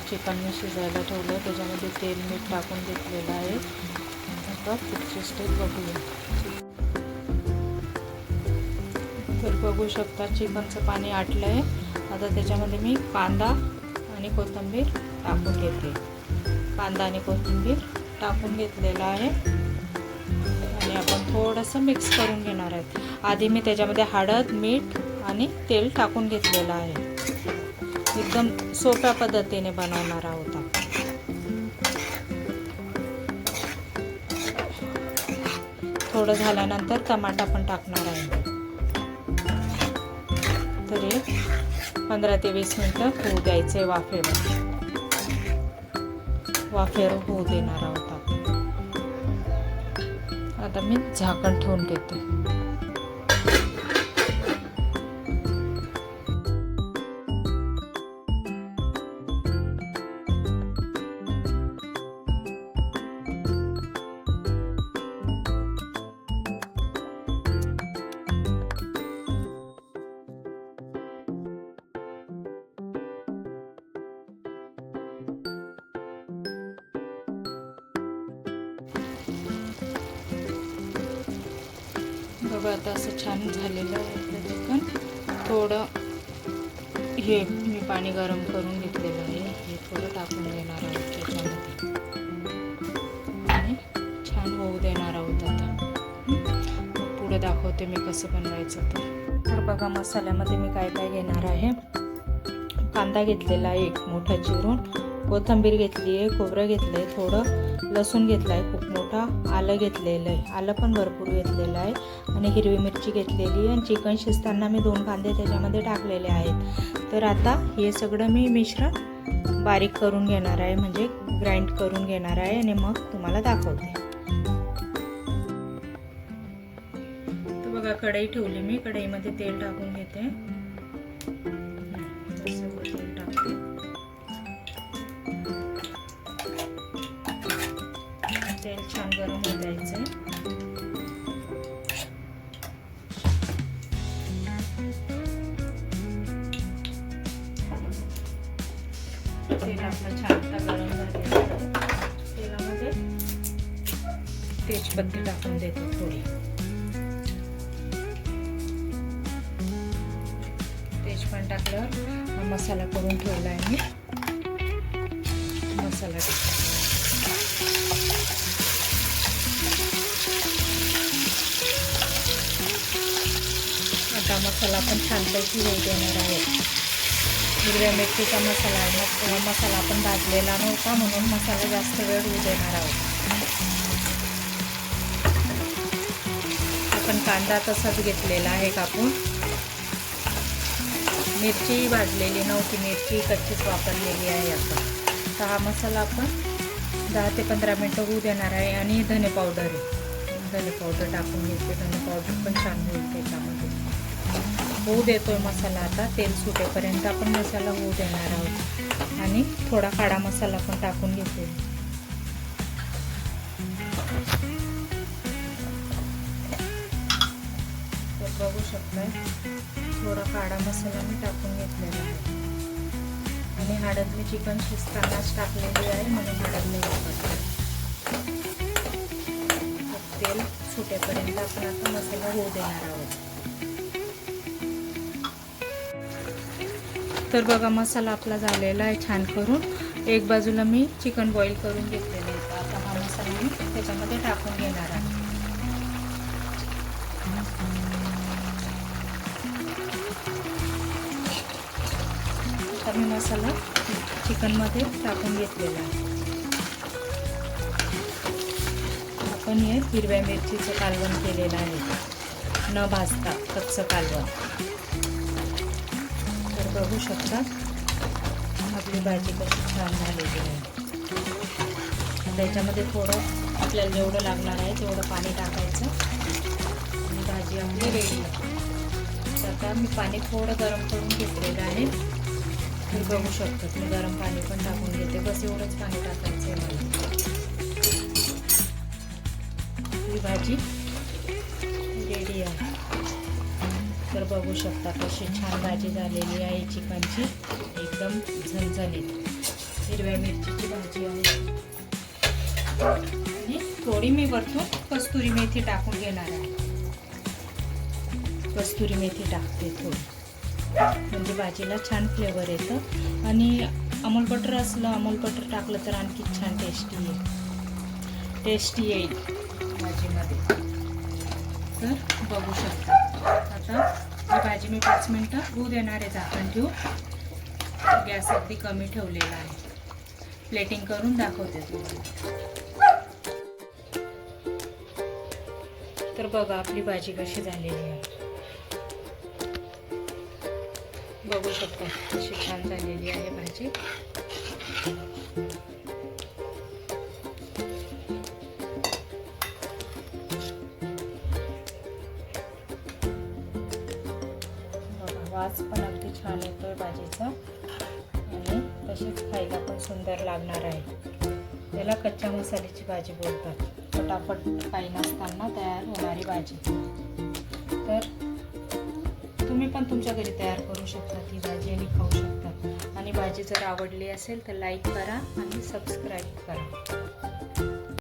Chicken मी शिजायला ठेवलं, त्याच्यामध्ये तेल मीठ टाकून घेतलेलं आहे. आता पुढची स्टेप बघूया. तर बघू शकता चिकनचं पाणी आटलं आहे. आता त्याच्यामध्ये मी कांदा आणि कोथिंबीर टाकून घेते. कांदा आणि कोथिंबीर टाकून घेतलेला आहे आणि आपण थोडंसं मिक्स करून घेणार आहे. आधी मी त्याच्यामध्ये हळद, मीठ आणि तेल टाकून घेतलेलं आहे. एकदम सोप्या पद्धतीने बनवणार आहोत आपण. थोडं झाल्यानंतर टमाटा पण टाकणार आहे. तरी 15 ते 20 मिनिटं होऊ द्यायचे वाफेवर होऊ देणार आहोत आपण. आता मी झाकण ठेवून घेते. बघा आता असं छान झालेलं आहे चिकन. थोडं हे मी पाणी गरम करून घेतलेलं आहे, हे थोडं टाकून देणार आहोत त्याच्यामध्ये आणि छान होऊ देणार आहोत. आता मग पुढे दाखवते मी कसं बनवायचं. तर बघा मसाल्यामध्ये मी काय काय घेणार आहे. कांदा घेतलेला आहे एक मोठा चिरून, कोथिंबीर घेतली आहे, खोबरं घेतलं आहे, थोडं लसूण घेतला आहे खूप मोठा, आलं घेतलेलं आहे, आलं पण भरपूर घेतलेलं आहे आणि हिरवी मिरची घेतलेली आहे. आणि चिकन शिजताना मी 2 कांदे त्याच्यामध्ये टाकलेले आहेत. तर आता हे सगळं मी मिश्रण बारीक करून घेणार आहे, म्हणजे ग्राइंड करून घेणार आहे आणि मग तुम्हाला दाखवते. तर बघा कढई ठेवली मी, कढईमध्ये तेल टाकून घेते. तेल टाकते. तेल छान गरम होऊ द्यायचं. तेल आपलं छान गरम झालेलं. तेलामध्ये तेजपत्ती टाकून देते थोडी. तेजपान टाकल्यावर मसाला करून ठेवला आहे मी. मसाला आता मसाला पण छानपैकी होऊ देणार आहे. हिरव्या मिरचीचा मसाला आहे, मसाला आपण भाजलेला नव्हता म्हणून मसाला जास्त वेळ होऊ देणार आहोत. आपण कांदा तसाच घेतलेला आहे कापून. मिरची भाजलेली नव्हती, मिरची कच्चीच वापरलेली आहे आपण. तर हा मसाला आपण 10 ते 15 मिनटं होऊ देणार आहे. आणि धने पावडर टाकून घेते. धने पावडर पण छान होईल त्याच्यामध्ये. होऊ देतोय मसाला. आता तेल सुटेपर्यंत आपण मसाला होऊ देणार आहोत. आणि थोडा काळा मसाला पण टाकून घेते. तर बघू शकताय थोडा काळा मसाला मी टाकून घेतलेला आहे. आणि हळद मी चिकन शिजतानाच टाकलेली आहे म्हणून हळद नाही वापरते. तेल सुटेपर्यंत आपण आता मसाला होऊ देणार आहोत. तर बघा मसाला आपला झालेला आहे छान करून. एक बाजूला मी चिकन बॉईल करून घेतलेलं आहे. आता हा मसाला मी त्याच्यामध्ये टाकून घेणार आहे. आता मी मसाला चिकनमध्ये टाकून घेतलेला आहे. आपण हे हिरव्या मिरचीचं कालवण केलेलं आहे, न भाजता कच्चं कालवण. तर बघू शकता आपली भाजी कशी छान झालेली आहे. त्याच्यामध्ये थोडं आपल्याला जेवढं लागणार आहे तेवढं पाणी टाकायचं आणि भाजी आपली रेडी आहे. तर आता मी पाणी थोडं गरम करून घेतलेलं आहे. तुम्ही बघू शकता. मी गरम पाणी पण टाकून घेते. बस एवढंच पाणी टाकायचं आहे मला. ही भाजी रेडी आहे. तर बघू शकता कशी छान भाजी झालेली आहे चिकनची, एकदम झणझणीत. हिरव्या मिरचीची भाजी आहे आणि थोडी मी वरतून कस्तुरी मेथी टाकून घेणार आहे. कस्तुरी मेथी टाकते थोडी, म्हणजे भाजीला छान फ्लेवर येतं. आणि अमूल बटर असलं, अमूल बटर टाकलं तर आणखी छान टेस्टी येईल भाजीमध्ये. तर बघू शकता. आता ही भाजी मी 5 मिनटं होऊ देणार आहे झाकण ठेवून. गॅस अगदी कमी ठेवलेला आहे. प्लेटिंग करून दाखवते तुम्हाला. तर बघा आपली भाजी कशी झालेली आहे, बघू शकता कशी छान झालेली आहे भाजी. वास पण अगदी छान येतोय भाजीचा आणि तशीच खायला पण सुंदर लागणार आहे. त्याला कच्च्या मसाल्याची भाजी बोलतात. फटाफट काही नसताना तयार होणारी भाजी. तर तुम्ही पण तुमच्या घरी तयार करू शकता ही भाजी आणि खाऊ शकता. आणि भाजी जर आवडली असेल तर लाईक करा आणि सबस्क्राईब करा.